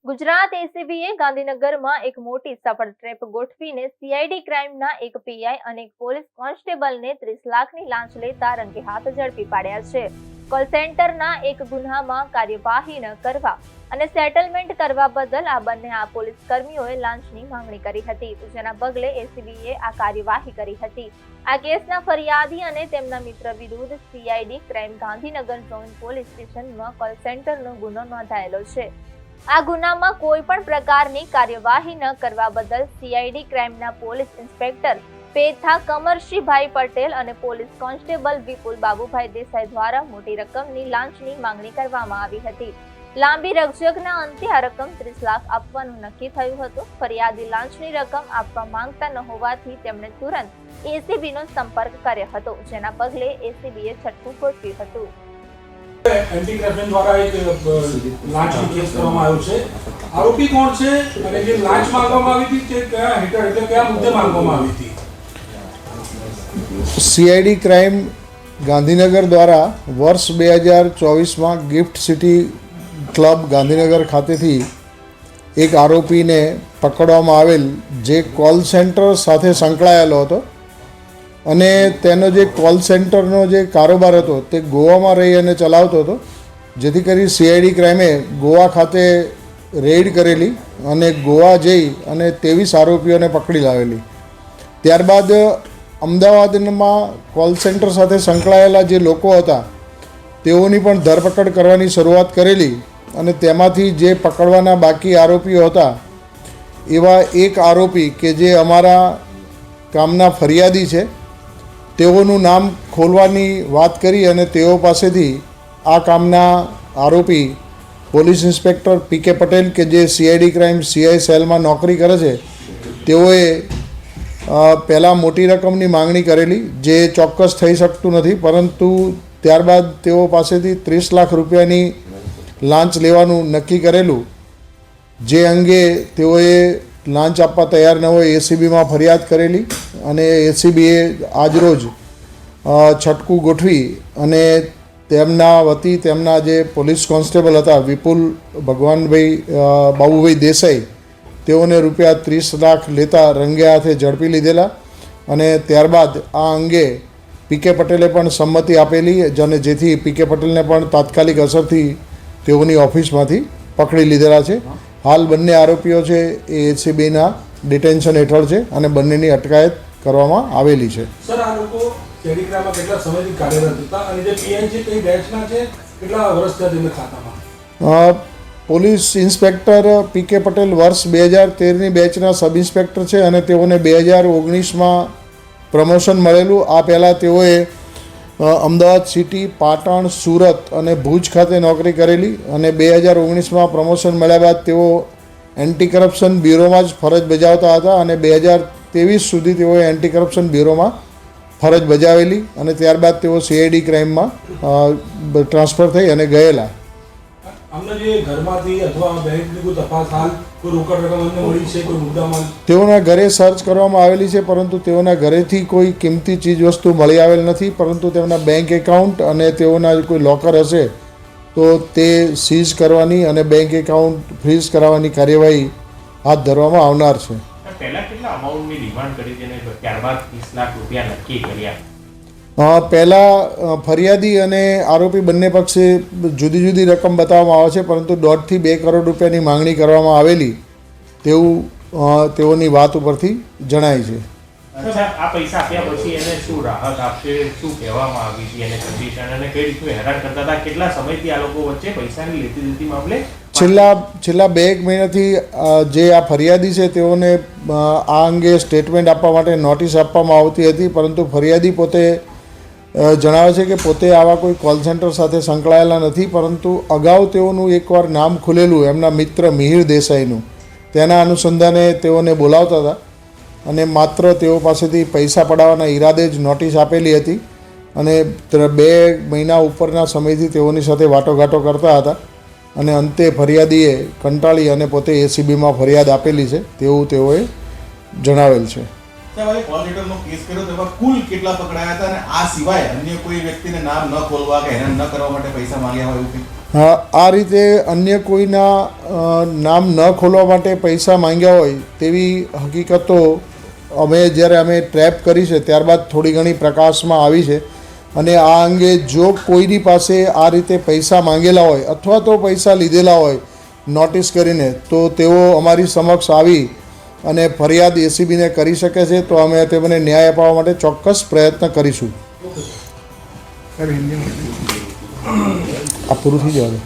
ગુજરાત એસીબીએ ગાંધીનગરમાં એક મોટી સફળ ટ્રેપ ગોઠવીને સીઆઈડી ક્રાઇમના એક પીઆઈ અને એક પોલીસ કોન્સ્ટેબલને 30 લાખની લાંચ લેતા રંગે હાથ ઝડપી પાડ્યા છે। કોલ સેન્ટરના એક ગુન્હામાં કાર્યવાહી ન કરવા અને સેટલમેન્ટ કરવા બદલ આ બંને પોલીસ કર્મીઓએ લાંચની માંગણી કરી હતી, જેના પગલે એસીબીએ આ કાર્યવાહી કરી હતી। આ કેસના ફરિયાદી અને તેમના મિત્ર વિરુદ્ધ CID crime Gandhinagar zone police સ્ટેશનમાં કોલ સેન્ટરનો ગુનો નોંધાયેલો છે। આ ગુનામાં કોઈ પણ પ્રકારની કાર્યવાહી ન કરવા બદલ સીઆઈડી ક્રાઇમના પોલીસ ઇન્સ્પેક્ટર પેથા કમરશીભાઈ પટેલ અને પોલીસ કોન્સ્ટેબલ વિપુલ બાબુભાઈ દેસાઈ દ્વારા મોટી રકમની લાંચની માંગણી કરવામાં આવી હતી। લાંબી રકઝકના અંતે આ રકમ 30 લાખ આપવાનું નક્કી થયું હતું। ફરિયાદી લાંચની રકમ આપવા માંગતા ન હોવાથી તેમણે તુરંત એસીબીનો સંપર્ક કર્યો હતો, જેના પગલે એસીબીએ છટકું ગોઠવ્યું હતું। એન્ટી કરપ્શન દ્વારા એક લાંચનો કેસ કરવામાં આવ્યો છે। આરોપી કોણ છે અને જે લાંચ માંગવામાં આવી હતી તે કયા હેઠળ એટલે કયા મુદ્દે માંગવામાં આવી હતી? સીઆઈડી ક્રાઇમ ગાંધીનગર દ્વારા વર્ષ 2024માં ગિફ્ટ સિટી ક્લબ ગાંધીનગર ખાતેથી એક આરોપીને પકડવામાં આવેલ, જે કોલ સેન્ટર સાથે સંકળાયેલો હતો અને તેનો જે કોલ સેન્ટરનો જે કારોબાર હતો તે ગોવામાં રહી અને ચલાવતો હતો, જેથી કરી સીઆઈડી ક્રાઇમે ગોવા ખાતે રેડ કરેલી અને ગોવા જઈ અને 23 આરોપીઓને પકડી લાવેલી। ત્યારબાદ અમદાવાદમાં કોલ સેન્ટર સાથે સંકળાયેલા જે લોકો હતા તેઓની પણ ધરપકડ કરવાની શરૂઆત કરેલી અને તેમાંથી જે પકડવાના બાકી આરોપીઓ હતા એવા એક આરોપી કે જે અમારા કામના ફરિયાદી છે તેઓનું નામ ખોલવાની વાત કરી અને તેઓ પાસેથી આ કામના આરોપી પોલીસ ઇન્સ્પેક્ટર પીકે પટેલ કે જે સીઆઈડી ક્રાઇમ સીઆઈ સેલમાં નોકરી કરે છે તેઓએ પહેલાં મોટી રકમની માંગણી કરેલી, જે ચોક્કસ થઈ શકતું નથી, પરંતુ ત્યારબાદ તેઓ પાસેથી 30 લાખ રૂપિયાની લાંચ લેવાનું નક્કી કરેલું, જે અંગે તેઓએ લાંચ આપવા તૈયાર ન હોય એસીબીમાં ફરિયાદ કરેલી અને એસીબીએ આજરોજ છટકું ગોઠવી અને તેમના વતી તેમના જે પોલીસ કોન્સ્ટેબલ હતા વિપુલ બાબુભાઈ દેસાઈ તેઓને રૂપિયા 30 લાખ લેતા રંગે હાથે ઝડપી લીધેલા અને ત્યારબાદ આ અંગે પીકે પટેલે પણ સંમતિ આપેલી, અને જેથી પીકે પટેલને પણ તાત્કાલિક અસરથી તેઓની ઓફિસમાંથી પકડી લીધેલા છે। હાલ બંને આરોપીઓ છે એ એસીબીના ડિટેન્શન હેઠળ છે અને બંનેની અટકાયત કરવામાં આવેલી છે। સર, આ લોકો સીઆઈડી ક્રાઇમમાં કેટલા સમયથી કાર્યરત હતા અને જે પીઆઈ છે કઈ બેચના છે, કેટલા વર્ષ થયા તેમના ખાતામાં? પોલીસ ઇન્સ્પેક્ટર પીકે પટેલ વર્ષ 2013ની બેચના સબ ઇન્સ્પેક્ટર છે અને તેઓને 2019માં પ્રમોશન મળેલું। આ પહેલાં તેઓએ અમદાવાદ સિટી, પાટણ, સુરત અને ભુજ ખાતે નોકરી કરેલી અને 2019માં પ્રમોશન મળ્યા બાદ તેઓ એન્ટી કરપ્શન બ્યુરોમાં જ ફરજ બજાવતા હતા અને 2023 સુધી તેઓએ એન્ટી કરપ્શન બ્યુરોમાં ફરજ બજાવેલી અને ત્યારબાદ તેઓ સીઆઈડી ક્રાઇમમાં ટ્રાન્સફર થઈ અને ગયેલા। અમને જે ઘરમાંથી અથવા બેંકની કોઈ તપાસ હાલ કોઈ રોકડ રકમ અમને મળી છે, કોઈ મુદ્દામાં? તેઓના ઘરે સર્ચ કરવામાં આવેલી છે, પરંતુ તેઓના ઘરેથી કોઈ કિંમતી ચીજ વસ્તુ મળી આવેલ નથી, પરંતુ તેમના બેંક એકાઉન્ટ અને તેઓના કોઈ લોકર હશે તો તે સીઝ કરવાની અને બેંક એકાઉન્ટ ફ્રીઝ કરાવવાની કાર્યવાહી હાથ ધરવામાં આવનાર છે। પહેલા કેટલા અમાઉન્ટની ડિમાન્ડ કરી હતી અને ત્યારબાદ 30 લાખ રૂપિયા નક્કી કર્યા? પહેલાં ફરિયાદી અને આરોપી બંને પક્ષે જુદી જુદી રકમ બતાવવામાં આવે છે, પરંતુ 1.5 થી 2 કરોડ રૂપિયાની માંગણી કરવામાં આવેલી તેવું તેઓની વાત ઉપરથી જણાય છે। આ પૈસા આપ્યા પછી એને શું રાહત આપશે, શું કહેવામાં આવી હતી એને કન્ડિશન અને કઈ રીતનું હેરાન કરતા હતા? કેટલા સમયથી આ લોકો વચ્ચે પૈસાની લેતી દેતી મામલે? છેલ્લા 2 મહિનાથી જે આ ફરિયાદી છે તેઓને આ અંગે સ્ટેટમેન્ટ આપવા માટે નોટિસ આપવામાં આવતી હતી, પરંતુ ફરિયાદી પોતે જણાવે છે કે પોતે આવા કોઈ કોલ સેન્ટર સાથે સંકળાયેલા નથી, પરંતુ અગાઉ તેઓનું એકવાર નામ ખુલેલું એમના મિત્ર મિહિર દેસાઈનું, તેના અનુસંધાને તેઓને બોલાવતા હતા અને માત્ર તેઓ પાસેથી પૈસા પડાવવાના ઈરાદે જ નોટિસ આપેલી હતી અને 2 મહિના ઉપરના સમયથી તેઓની સાથે વાટોઘાટો કરતા હતા અને અંતે ફરિયાદીએ કંટાળી અને પોતે એસીબીમાં ફરિયાદ આપેલી છે તેવું તેઓએ જણાવેલ છે। સાહેબ આજે કોલ લેટરનો કેસ કર્યો તેમાં કુલ કેટલા પકડાયા હતા અને આ સિવાય અન્ય કોઈ વ્યક્તિને નામ ન ખોલવા કે હેરાન ન કરવા માટે પૈસા માંગ્યા હોય એવું કંઈ? આ રીતે અન્ય કોઈના નામ ન ખોલવા માટે પૈસા માંગ્યા હોય તેવી હકીકતો જ્યારે અમે ટ્રેપ કરી છે ત્યારબાદ થોડી ઘણી પ્રકાશમાં આવી છે અને આ અંગે જો કોઈની પાસે આ રીતે પૈસા માંગેલા હોય અથવા તો પૈસા લીધેલા હોય નોટિસ કરીને તો તેઓ અમારી સમક્ષ આવી અને ફરિયાદ એસીબીને કરી શકે છે. તો અમે તેમને ન્યાય અપાવવા માટે ચોક્કસ પ્રયત્ન કરીશું. આ પૂરું થઈ જવાનું.